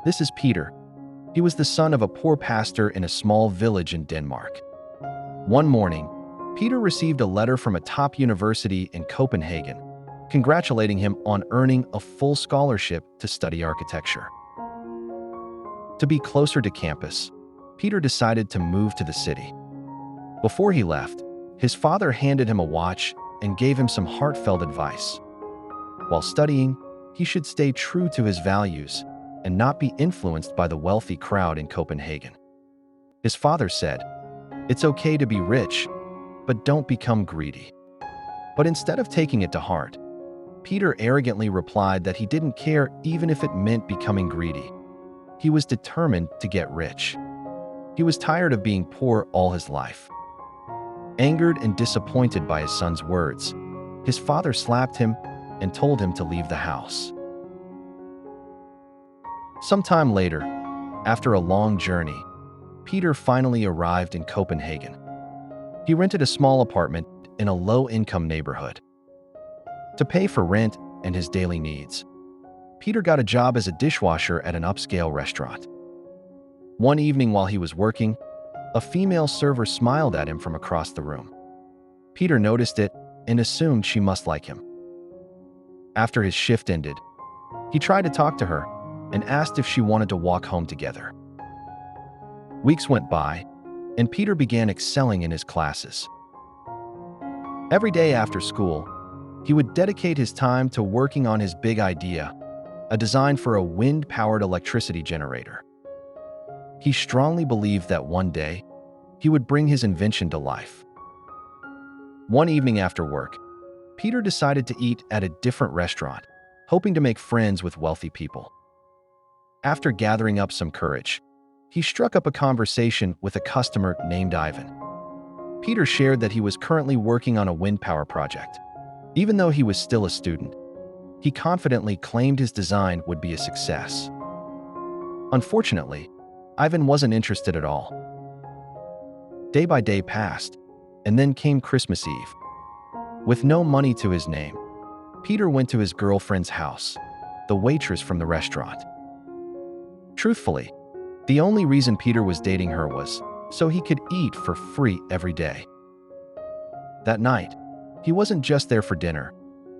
This is Peter. He was the son of a poor pastor in a small village in Denmark. One morning, Peter received a letter from a top university in Copenhagen, congratulating him on earning a full scholarship to study architecture. To be closer to campus, Peter decided to move to the city. Before he left, his father handed him a watch and gave him some heartfelt advice. While studying, he should stay true to his values and not be influenced by the wealthy crowd in Copenhagen. His father said, "It's okay to be rich, but don't become greedy." But instead of taking it to heart, Peter arrogantly replied that he didn't care even if it meant becoming greedy. He was determined to get rich. He was tired of being poor all his life. Angered and disappointed by his son's words, his father slapped him and told him to leave the house. Sometime later, after a long journey, Peter finally arrived in Copenhagen. He rented a small apartment in a low-income neighborhood. To pay for rent and his daily needs, Peter got a job as a dishwasher at an upscale restaurant. One evening while he was working, a female server smiled at him from across the room. Peter noticed it and assumed she must like him. After his shift ended, he tried to talk to her and asked if she wanted to walk home together. Weeks went by, and Peter began excelling in his classes. Every day after school, he would dedicate his time to working on his big idea, a design for a wind-powered electricity generator. He strongly believed that one day, he would bring his invention to life. One evening after work, Peter decided to eat at a different restaurant, hoping to make friends with wealthy people. After gathering up some courage, he struck up a conversation with a customer named Ivan. Peter shared that he was currently working on a wind power project. Even though he was still a student, he confidently claimed his design would be a success. Unfortunately, Ivan wasn't interested at all. Day by day passed, and then came Christmas Eve. With no money to his name, Peter went to his girlfriend's house, the waitress from the restaurant. Truthfully, the only reason Peter was dating her was so he could eat for free every day. That night, he wasn't just there for dinner.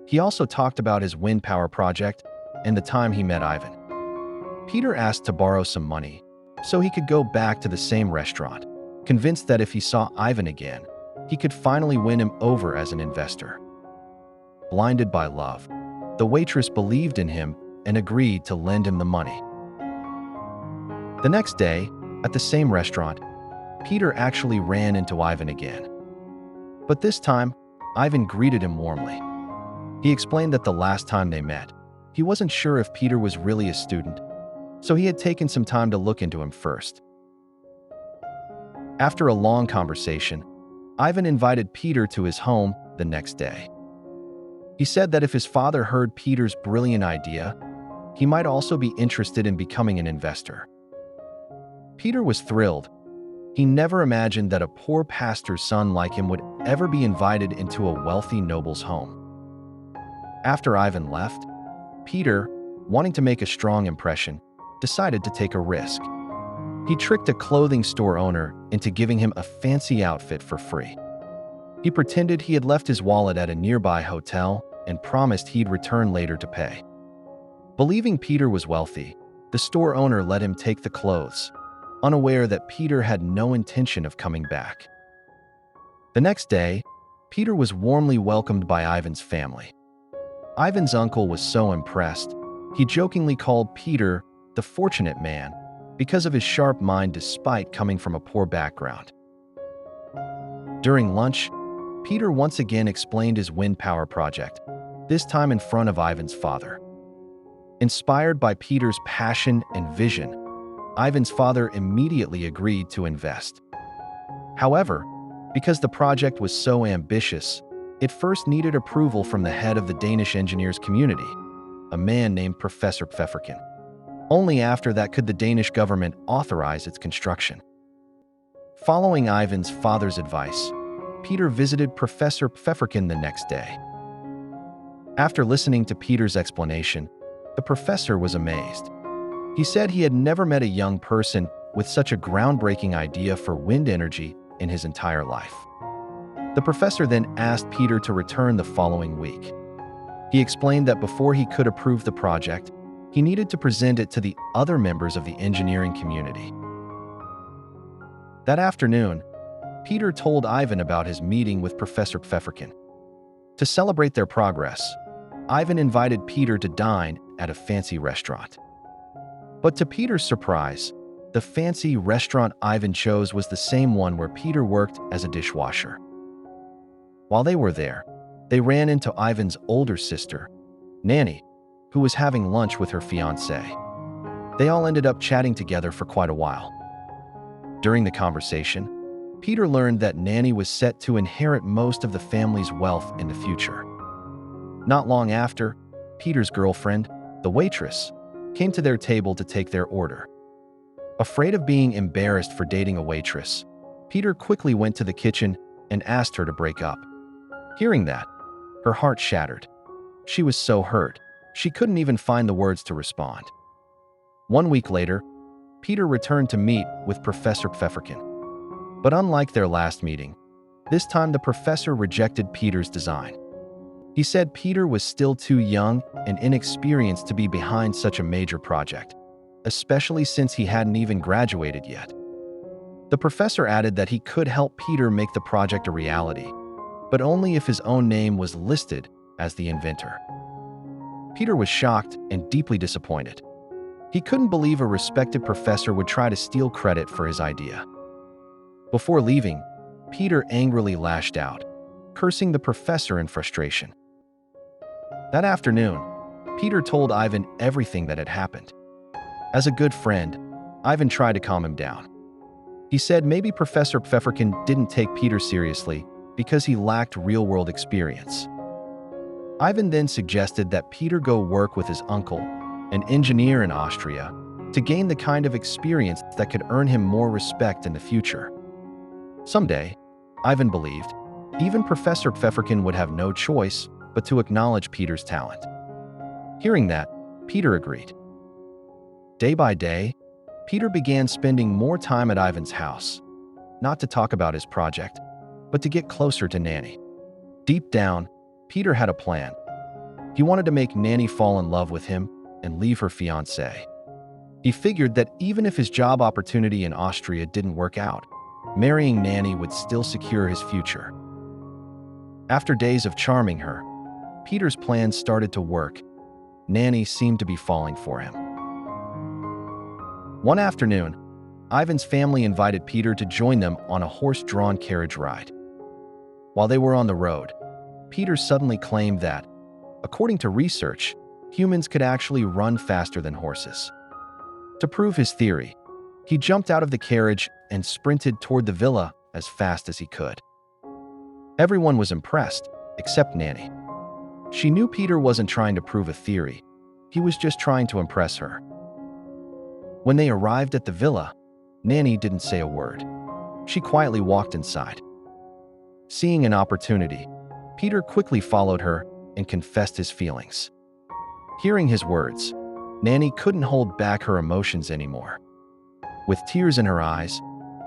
He also talked about his wind power project and the time he met Ivan. Peter asked to borrow some money so he could go back to the same restaurant, convinced that if he saw Ivan again, he could finally win him over as an investor. Blinded by love, the waitress believed in him and agreed to lend him the money. The next day, at the same restaurant, Peter actually ran into Ivan again. But this time, Ivan greeted him warmly. He explained that the last time they met, he wasn't sure if Peter was really a student, so he had taken some time to look into him first. After a long conversation, Ivan invited Peter to his home the next day. He said that if his father heard Peter's brilliant idea, he might also be interested in becoming an investor. Peter was thrilled. He never imagined that a poor pastor's son like him would ever be invited into a wealthy noble's home. After Ivan left, Peter, wanting to make a strong impression, decided to take a risk. He tricked a clothing store owner into giving him a fancy outfit for free. He pretended he had left his wallet at a nearby hotel and promised he'd return later to pay. Believing Peter was wealthy, the store owner let him take the clothes, unaware that Peter had no intention of coming back. The next day, Peter was warmly welcomed by Ivan's family. Ivan's uncle was so impressed, he jokingly called Peter the fortunate man because of his sharp mind despite coming from a poor background. During lunch, Peter once again explained his wind power project, this time in front of Ivan's father. Inspired by Peter's passion and vision, Ivan's father immediately agreed to invest. However, because the project was so ambitious, it first needed approval from the head of the Danish engineers community, a man named Professor Pfefferkin. Only after that could the Danish government authorize its construction. Following Ivan's father's advice, Peter visited Professor Pfefferkin the next day. After listening to Peter's explanation, the professor was amazed. He said he had never met a young person with such a groundbreaking idea for wind energy in his entire life. The professor then asked Peter to return the following week. He explained that before he could approve the project, he needed to present it to the other members of the engineering community. That afternoon, Peter told Ivan about his meeting with Professor Pfefferkin. To celebrate their progress, Ivan invited Peter to dine at a fancy restaurant. But to Peter's surprise, the fancy restaurant Ivan chose was the same one where Peter worked as a dishwasher. While they were there, they ran into Ivan's older sister, Nanny, who was having lunch with her fiancé. They all ended up chatting together for quite a while. During the conversation, Peter learned that Nanny was set to inherit most of the family's wealth in the future. Not long after, Peter's girlfriend, the waitress, came to their table to take their order. Afraid of being embarrassed for dating a waitress, Peter quickly went to the kitchen and asked her to break up. Hearing that, her heart shattered. She was so hurt, she couldn't even find the words to respond. 1 week later, Peter returned to meet with Professor Pfefferkin. But unlike their last meeting, this time the professor rejected Peter's design. He said Peter was still too young and inexperienced to be behind such a major project, especially since he hadn't even graduated yet. The professor added that he could help Peter make the project a reality, but only if his own name was listed as the inventor. Peter was shocked and deeply disappointed. He couldn't believe a respected professor would try to steal credit for his idea. Before leaving, Peter angrily lashed out, cursing the professor in frustration. That afternoon, Peter told Ivan everything that had happened. As a good friend, Ivan tried to calm him down. He said maybe Professor Pfefferkin didn't take Peter seriously because he lacked real-world experience. Ivan then suggested that Peter go work with his uncle, an engineer in Austria, to gain the kind of experience that could earn him more respect in the future. Someday, Ivan believed, even Professor Pfefferkin would have no choice but to acknowledge Peter's talent. Hearing that, Peter agreed. Day by day, Peter began spending more time at Ivan's house, not to talk about his project, but to get closer to Nanny. Deep down, Peter had a plan. He wanted to make Nanny fall in love with him and leave her fiancé. He figured that even if his job opportunity in Austria didn't work out, marrying Nanny would still secure his future. After days of charming her, Peter's plans started to work. Nanny seemed to be falling for him. One afternoon, Ivan's family invited Peter to join them on a horse-drawn carriage ride. While they were on the road, Peter suddenly claimed that, according to research, humans could actually run faster than horses. To prove his theory, he jumped out of the carriage and sprinted toward the villa as fast as he could. Everyone was impressed, except Nanny. She knew Peter wasn't trying to prove a theory. He was just trying to impress her. When they arrived at the villa, Nanny didn't say a word. She quietly walked inside. Seeing an opportunity, Peter quickly followed her and confessed his feelings. Hearing his words, Nanny couldn't hold back her emotions anymore. With tears in her eyes,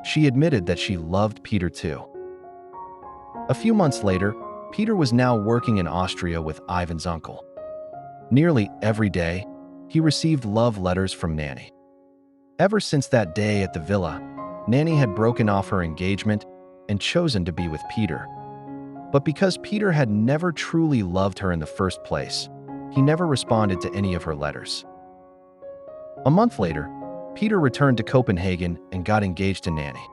she admitted that she loved Peter too. A few months later, Peter was now working in Austria with Ivan's uncle. Nearly every day, he received love letters from Nanny. Ever since that day at the villa, Nanny had broken off her engagement and chosen to be with Peter. But because Peter had never truly loved her in the first place, he never responded to any of her letters. A month later, Peter returned to Copenhagen and got engaged to Nanny.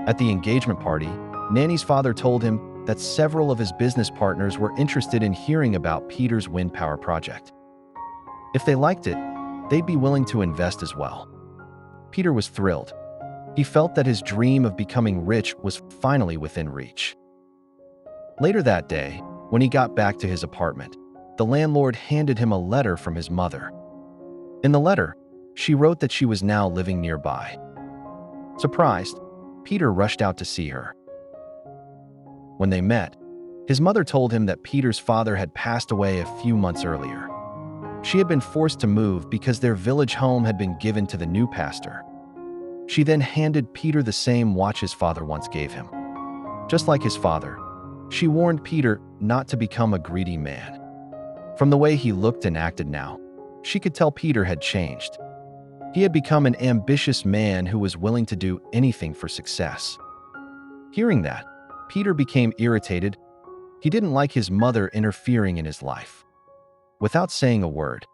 At the engagement party, Nanny's father told him that several of his business partners were interested in hearing about Peter's wind power project. If they liked it, they'd be willing to invest as well. Peter was thrilled. He felt that his dream of becoming rich was finally within reach. Later that day, when he got back to his apartment, the landlord handed him a letter from his mother. In the letter, she wrote that she was now living nearby. Surprised, Peter rushed out to see her. When they met, his mother told him that Peter's father had passed away a few months earlier. She had been forced to move because their village home had been given to the new pastor. She then handed Peter the same watch his father once gave him. Just like his father, she warned Peter not to become a greedy man. From the way he looked and acted now, she could tell Peter had changed. He had become an ambitious man who was willing to do anything for success. Hearing that, Peter became irritated. He didn't like his mother interfering in his life. Without saying a word,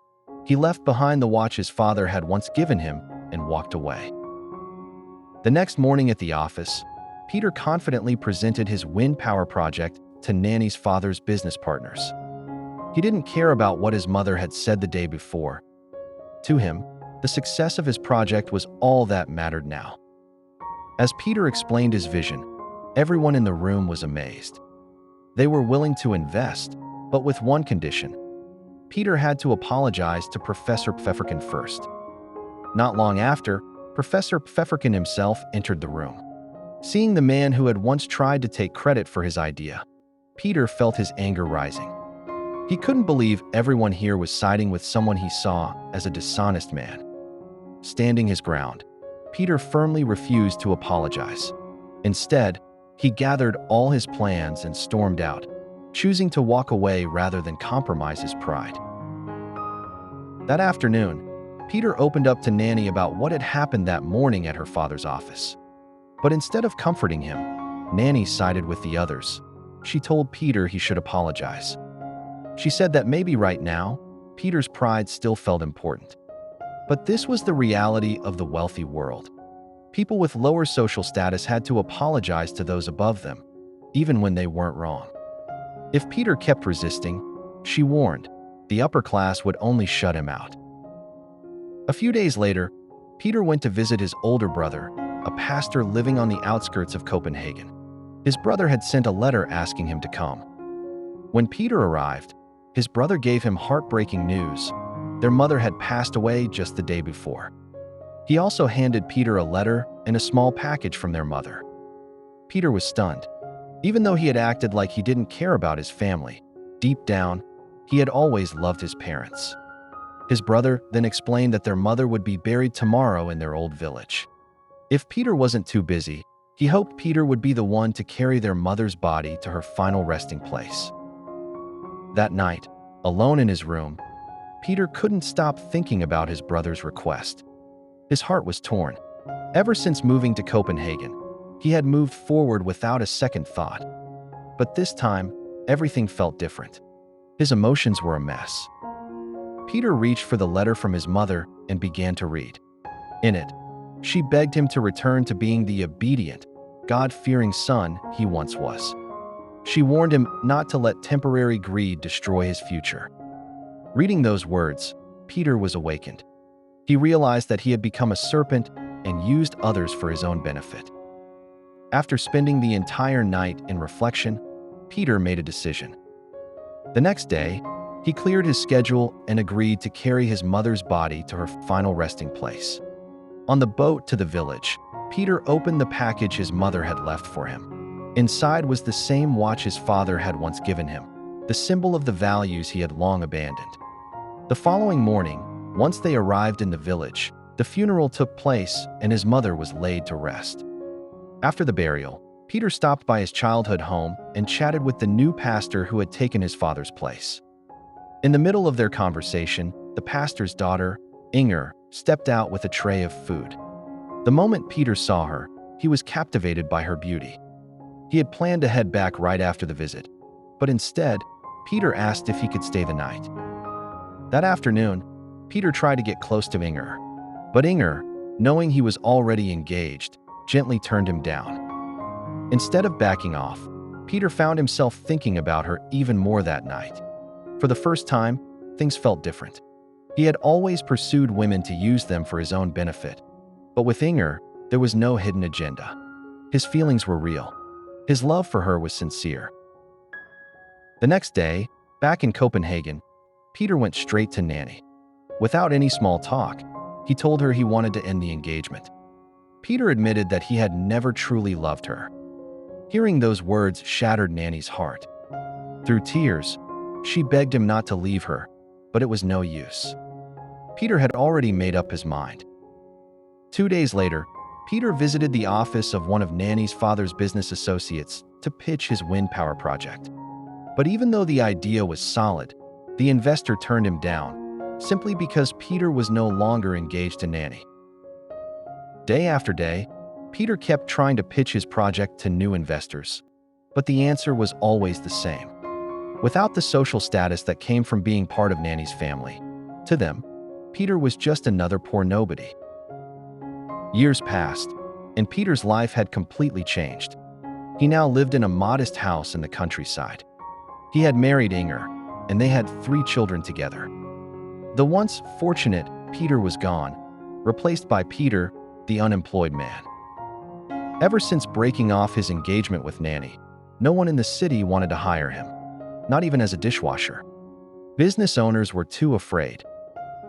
he left behind the watch his father had once given him and walked away. The next morning at the office, Peter confidently presented his wind power project to Nanny's father's business partners. He didn't care about what his mother had said the day before. To him, the success of his project was all that mattered now. As Peter explained his vision, everyone in the room was amazed. They were willing to invest, but with one condition. Peter had to apologize to Professor Pfefferkin first. Not long after, Professor Pfefferkin himself entered the room. Seeing the man who had once tried to take credit for his idea, Peter felt his anger rising. He couldn't believe everyone here was siding with someone he saw as a dishonest man. Standing his ground, Peter firmly refused to apologize. Instead, he gathered all his plans and stormed out, choosing to walk away rather than compromise his pride. That afternoon, Peter opened up to Nanny about what had happened that morning at her father's office. But instead of comforting him, Nanny sided with the others. She told Peter he should apologize. She said that maybe right now, Peter's pride still felt important. But this was the reality of the wealthy world. People with lower social status had to apologize to those above them, even when they weren't wrong. If Peter kept resisting, she warned, the upper class would only shut him out. A few days later, Peter went to visit his older brother, a pastor living on the outskirts of Copenhagen. His brother had sent a letter asking him to come. When Peter arrived, his brother gave him heartbreaking news. Their mother had passed away just the day before. He also handed Peter a letter and a small package from their mother. Peter was stunned. Even though he had acted like he didn't care about his family, deep down, he had always loved his parents. His brother then explained that their mother would be buried tomorrow in their old village. If Peter wasn't too busy, he hoped Peter would be the one to carry their mother's body to her final resting place. That night, alone in his room, Peter couldn't stop thinking about his brother's request. His heart was torn. Ever since moving to Copenhagen, he had moved forward without a second thought. But this time, everything felt different. His emotions were a mess. Peter reached for the letter from his mother and began to read. In it, she begged him to return to being the obedient, God-fearing son he once was. She warned him not to let temporary greed destroy his future. Reading those words, Peter was awakened. He realized that he had become a serpent and used others for his own benefit. After spending the entire night in reflection, Peter made a decision. The next day, he cleared his schedule and agreed to carry his mother's body to her final resting place. On the boat to the village, Peter opened the package his mother had left for him. Inside was the same watch his father had once given him, the symbol of the values he had long abandoned. The following morning, once they arrived in the village, the funeral took place and his mother was laid to rest. After the burial, Peter stopped by his childhood home and chatted with the new pastor who had taken his father's place. In the middle of their conversation, the pastor's daughter, Inger, stepped out with a tray of food. The moment Peter saw her, he was captivated by her beauty. He had planned to head back right after the visit, but instead, Peter asked if he could stay the night. That afternoon, Peter tried to get close to Inger, but Inger, knowing he was already engaged, gently turned him down. Instead of backing off, Peter found himself thinking about her even more that night. For the first time, things felt different. He had always pursued women to use them for his own benefit. But with Inger, there was no hidden agenda. His feelings were real. His love for her was sincere. The next day, back in Copenhagen, Peter went straight to Nanny. Without any small talk, he told her he wanted to end the engagement. Peter admitted that he had never truly loved her. Hearing those words shattered Nanny's heart. Through tears, she begged him not to leave her, but it was no use. Peter had already made up his mind. 2 days later, Peter visited the office of one of Nanny's father's business associates to pitch his wind power project. But even though the idea was solid, the investor turned him down, simply because Peter was no longer engaged to Nanny. Day after day, Peter kept trying to pitch his project to new investors, but the answer was always the same. Without the social status that came from being part of Nanny's family, to them, Peter was just another poor nobody. Years passed, and Peter's life had completely changed. He now lived in a modest house in the countryside. He had married Inger, and they had 3 children together. The once fortunate Peter was gone, replaced by Peter, the unemployed man. Ever since breaking off his engagement with Nanny, no one in the city wanted to hire him, not even as a dishwasher. Business owners were too afraid.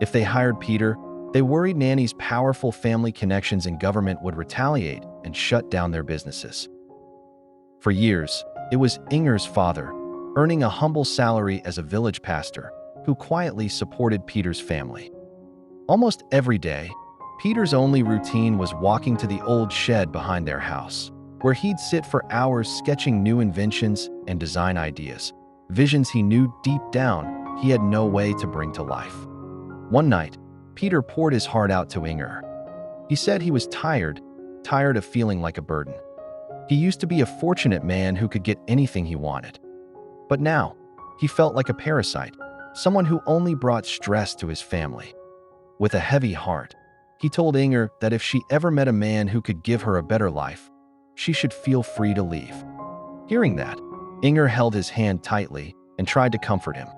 If they hired Peter, they worried Nanny's powerful family connections in government would retaliate and shut down their businesses. For years, it was Inger's father, earning a humble salary as a village pastor, who quietly supported Peter's family. Almost every day, Peter's only routine was walking to the old shed behind their house, where he'd sit for hours sketching new inventions and design ideas, visions he knew deep down he had no way to bring to life. One night, Peter poured his heart out to Inger. He said he was tired of feeling like a burden. He used to be a fortunate man who could get anything he wanted. But now, he felt like a parasite, someone who only brought stress to his family. With a heavy heart, he told Inger that if she ever met a man who could give her a better life, she should feel free to leave. Hearing that, Inger held his hand tightly and tried to comfort him.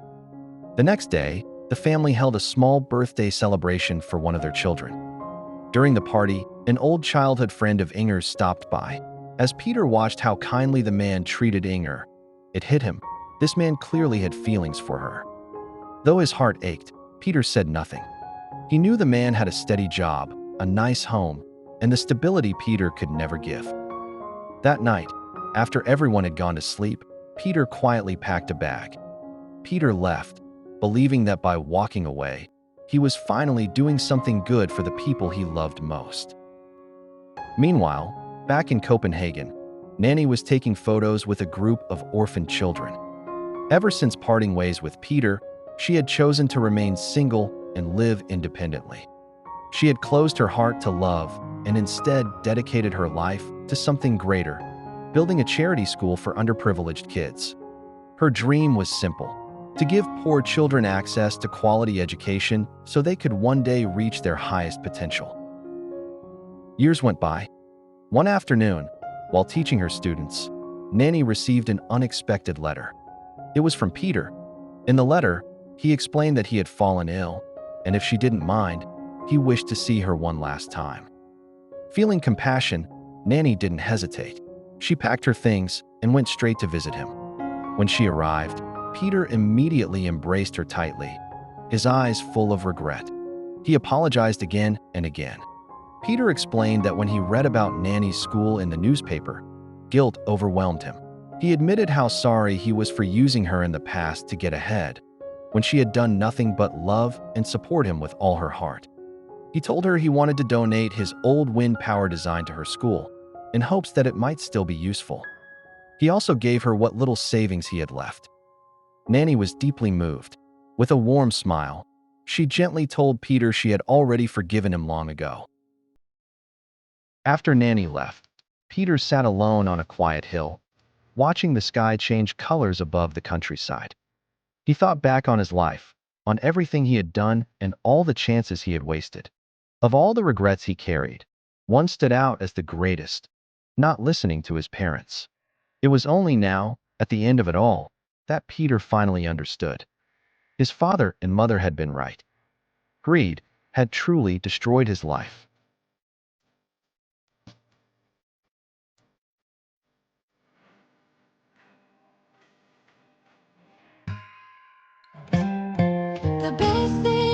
The next day, the family held a small birthday celebration for one of their children. During the party, an old childhood friend of Inger's stopped by. As Peter watched how kindly the man treated Inger, it hit him. This man clearly had feelings for her. Though his heart ached, Peter said nothing. He knew the man had a steady job, a nice home, and the stability Peter could never give. That night, after everyone had gone to sleep, Peter quietly packed a bag. Peter left, believing that by walking away, he was finally doing something good for the people he loved most. Meanwhile, back in Copenhagen, Nanny was taking photos with a group of orphaned children. Ever since parting ways with Peter, she had chosen to remain single and live independently. She had closed her heart to love and instead dedicated her life to something greater, building a charity school for underprivileged kids. Her dream was simple: to give poor children access to quality education so they could one day reach their highest potential. Years went by. One afternoon, while teaching her students, Nanny received an unexpected letter. It was from Peter. In the letter, he explained that he had fallen ill, and if she didn't mind, he wished to see her one last time. Feeling compassion, Nanny didn't hesitate. She packed her things and went straight to visit him. When she arrived, Peter immediately embraced her tightly, his eyes full of regret. He apologized again and again. Peter explained that when he read about Nanny's school in the newspaper, guilt overwhelmed him. He admitted how sorry he was for using her in the past to get ahead, when she had done nothing but love and support him with all her heart. He told her he wanted to donate his old wind power design to her school, in hopes that it might still be useful. He also gave her what little savings he had left. Nanny was deeply moved. With a warm smile, she gently told Peter she had already forgiven him long ago. After Nanny left, Peter sat alone on a quiet hill, watching the sky change colors above the countryside. He thought back on his life, on everything he had done and all the chances he had wasted. Of all the regrets he carried, one stood out as the greatest: not listening to his parents. It was only now, at the end of it all, that Peter finally understood. His father and mother had been right. Greed had truly destroyed his life. The best thing